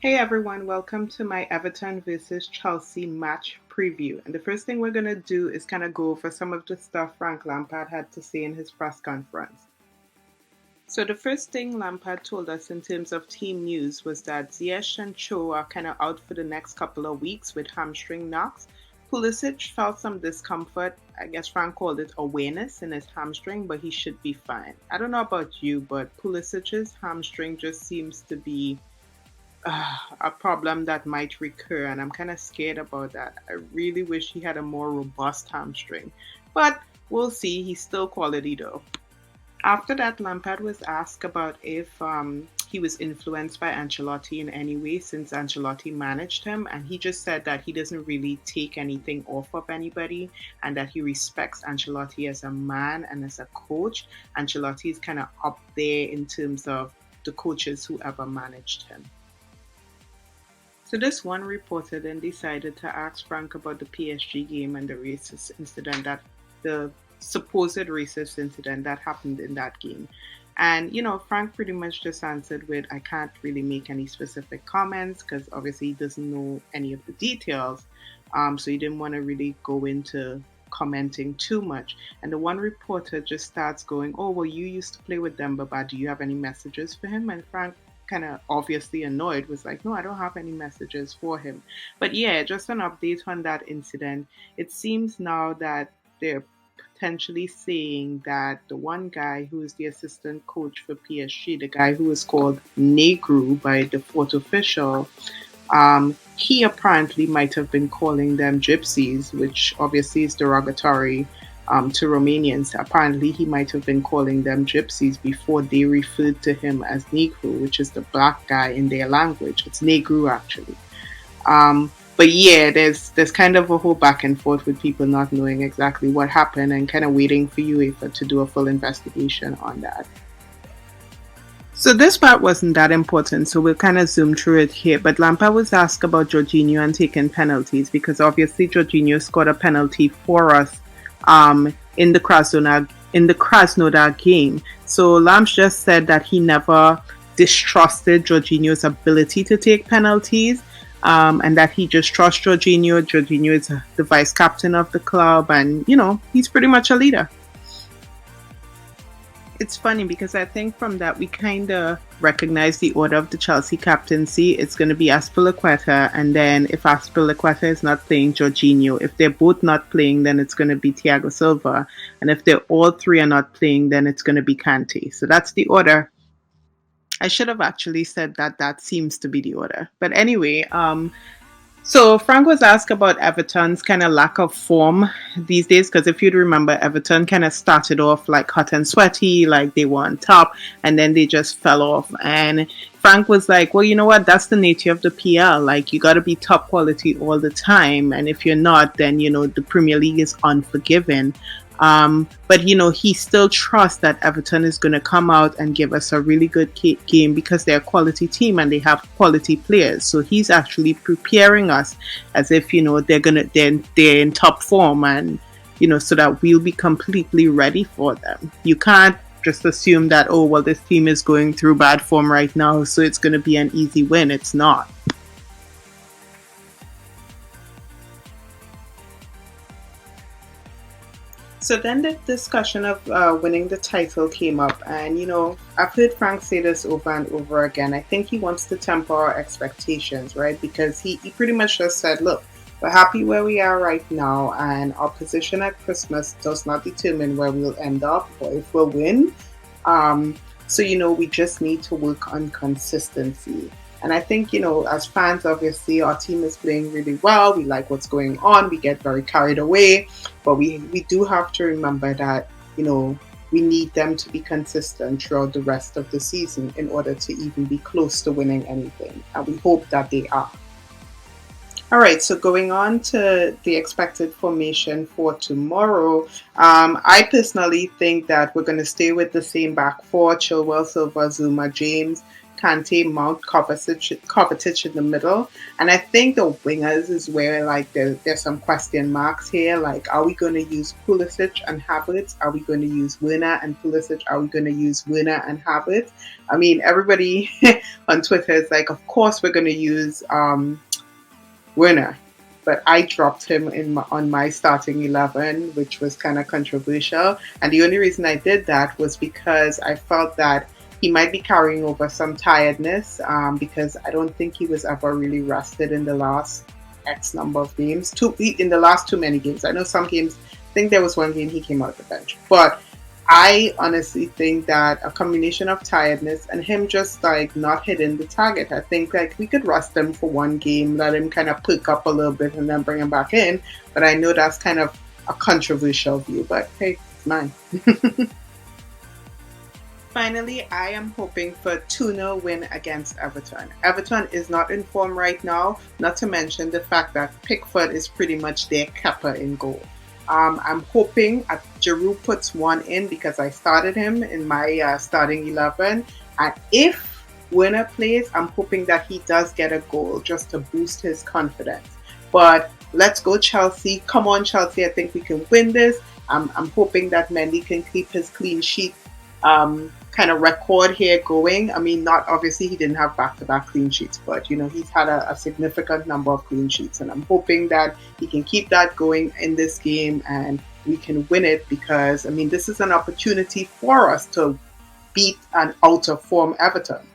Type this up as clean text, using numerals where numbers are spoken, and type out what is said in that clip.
Hey everyone, welcome to my Everton versus Chelsea match preview. And the first thing we're going to do is kind of go over some of the stuff Frank Lampard had to say in his press conference. So, the first thing Lampard told us in terms of team news was that Ziyech and Cho are kind of out for the next couple of weeks with hamstring knocks. Pulisic felt some discomfort. I guess Frank called it awareness in his hamstring, but he should be fine. I don't know about you, but Pulisic's hamstring just seems to be a problem that might recur, and I'm kind of scared about that. I really wish he had a more robust hamstring, but we'll see. He's still quality though. After that, Lampard was asked about if he was influenced by Ancelotti in any way since Ancelotti managed him, and he just said that he doesn't really take anything off of anybody and that he respects Ancelotti as a man and as a coach. Ancelotti is kind of up there in terms of the coaches who ever managed him. So this one reporter then decided to ask Frank about the PSG game and the racist incident that the supposed racist incident that happened in that game. And Frank pretty much just answered with, I can't really make any specific comments because obviously he doesn't know any of the details. So he didn't want to really go into commenting too much. And the one reporter just starts going, oh, well, you used to play with Demba, do you have any messages for him? And Frank, kind of obviously annoyed, was like, no, I don't have any messages for him. But yeah, just an update on that incident. It seems now that they're potentially saying that the one guy who is the assistant coach for PSG, the guy who is called Negru by the fourth official, he apparently might have been calling them gypsies, which obviously is derogatory to Romanians. Apparently, he might have been calling them gypsies before they referred to him as Negru, which is the black guy in their language. It's Negru, actually. But yeah, there's kind of a whole back and forth with people not knowing exactly what happened and kind of waiting for UEFA to do a full investigation on that. So this part wasn't that important, so we'll kind of zoom through it here. But Lampard was asked about Jorginho and taking penalties because obviously Jorginho scored a penalty for us in the Krasnodar game. So Lamps just said that he never distrusted Jorginho's ability to take penalties. And that he just trusts Jorginho. Jorginho is the vice captain of the club, and he's pretty much a leader. It's funny because I think from that we kind of recognize the order of the Chelsea captaincy. It's going to be Azpilicueta, and then if Azpilicueta is not playing, Jorginho. If they're both not playing, then it's going to be Thiago Silva, and if they're all three are not playing, then it's going to be Kante. So that's the order. I should have actually said that that seems to be the order. But anyway, so Frank was asked about Everton's kind of lack of form these days because if you'd remember, Everton kind of started off like hot and sweaty, like they were on top, and then they just fell off. And Frank was like, well, you know what? That's the nature of the PL. Like you got to be top quality all the time, and if you're not, then the Premier League is unforgiving. But he still trusts that Everton is going to come out and give us a really good game because they're a quality team and they have quality players. So he's actually preparing us as if they're in top form and so that we'll be completely ready for them. You can't just assume that, oh well, this team is going through bad form right now, so it's going to be an easy win. It's not. So then the discussion of winning the title came up, and I've heard Frank say this over and over again. I think he wants to temper our expectations, right? Because he pretty much just said, look, we're happy where we are right now, and our position at Christmas does not determine where we'll end up or if we'll win. So, we just need to work on consistency. And I think, as fans, obviously, our team is playing really well. We like what's going on. We get very carried away. But we do have to remember that, we need them to be consistent throughout the rest of the season in order to even be close to winning anything. And we hope that they are. All right, so going on to the expected formation for tomorrow, I personally think that we're going to stay with the same back four: Chilwell, Silva, Zuma, James. Kante, Mount, Kovacic in the middle. And I think the wingers is where like there's some question marks here. Like, are we going to use Pulisic and Havertz? Are we going to use Werner and Pulisic? Are we going to use Werner and Havertz? I mean, everybody on Twitter is like, of course we're going to use Werner, but I dropped him on my starting 11, which was kind of controversial. And the only reason I did that was because I felt that he might be carrying over some tiredness because I don't think he was ever really rested in the last X number of games. In the last too many games. I know some games, I think there was one game he came out of the bench. But I honestly think that a combination of tiredness and him just like not hitting the target. I think like we could rest him for one game, let him kind of perk up a little bit and then bring him back in. But I know that's kind of a controversial view, but hey, it's mine. Finally, I am hoping for a 2-0 win against Everton. Everton is not in form right now, not to mention the fact that Pickford is pretty much their capper in goal. I'm hoping Giroud puts one in because I started him in my starting 11. And if Werner plays, I'm hoping that he does get a goal just to boost his confidence. But let's go Chelsea. Come on Chelsea, I think we can win this. I'm hoping that Mendy can keep his clean sheet kind of record here going. I mean, not obviously he didn't have back-to-back clean sheets, but you know he's had a significant number of clean sheets, and I'm hoping that he can keep that going in this game and we can win it because I mean this is an opportunity for us to beat an out of form Everton.